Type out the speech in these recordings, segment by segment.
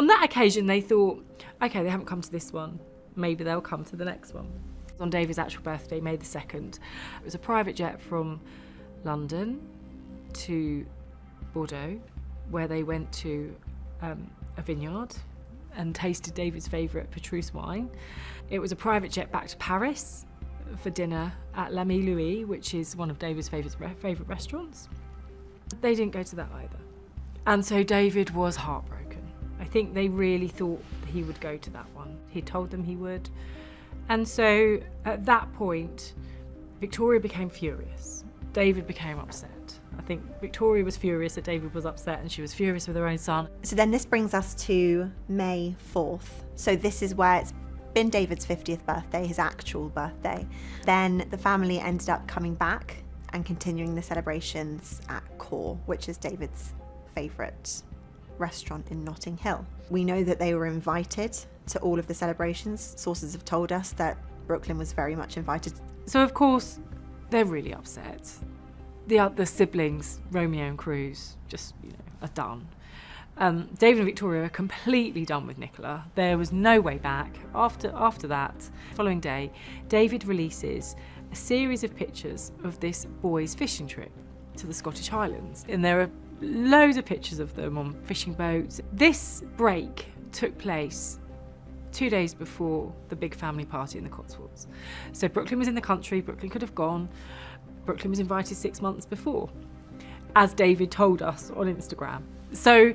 On that occasion, they thought, okay, they haven't come to this one, maybe they'll come to the next one. On David's actual birthday, May the 2nd, it was a private jet from London to Bordeaux, where they went to a vineyard and tasted David's favourite Petrus wine. It was a private jet back to Paris for dinner at L'Ami Louis, which is one of David's favourite restaurants. They didn't go to that either. And so David was heartbroken. I think they really thought he would go to that one. He told them he would. And so at that point, Victoria became furious. David became upset. I think Victoria was furious that David was upset, and she was furious with her own son. So then this brings us to May 4th. So this is where it's been David's 50th birthday, his actual birthday. Then the family ended up coming back and continuing the celebrations at Core, which is David's favourite restaurant in Notting Hill. We know that they were invited to all of the celebrations. Sources have told us that Brooklyn was very much invited. So of course, they're really upset. The siblings, Romeo and Cruz, just, are done. David and Victoria are completely done with Nicola. There was no way back. After that, following day, David releases a series of pictures of this boys' fishing trip to the Scottish Highlands. And there are loads of pictures of them on fishing boats. This break took place 2 days before the big family party in the Cotswolds. So Brooklyn was in the country, Brooklyn could have gone. Brooklyn was invited 6 months before, as David told us on Instagram. So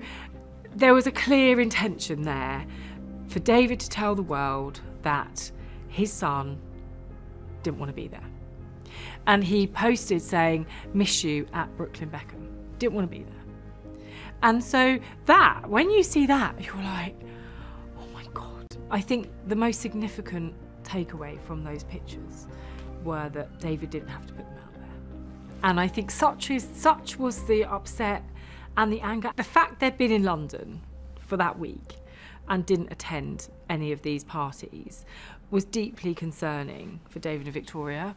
there was a clear intention there for David to tell the world that his son didn't want to be there. And he posted saying, "Miss you at Brooklyn Beckham." Didn't want to be there. And so that, when you see that, you're like, oh my God. I think the most significant takeaway from those pictures were that David didn't have to put them out there. And I think such was the upset and the anger. The fact they'd been in London for that week and didn't attend any of these parties was deeply concerning for David and Victoria.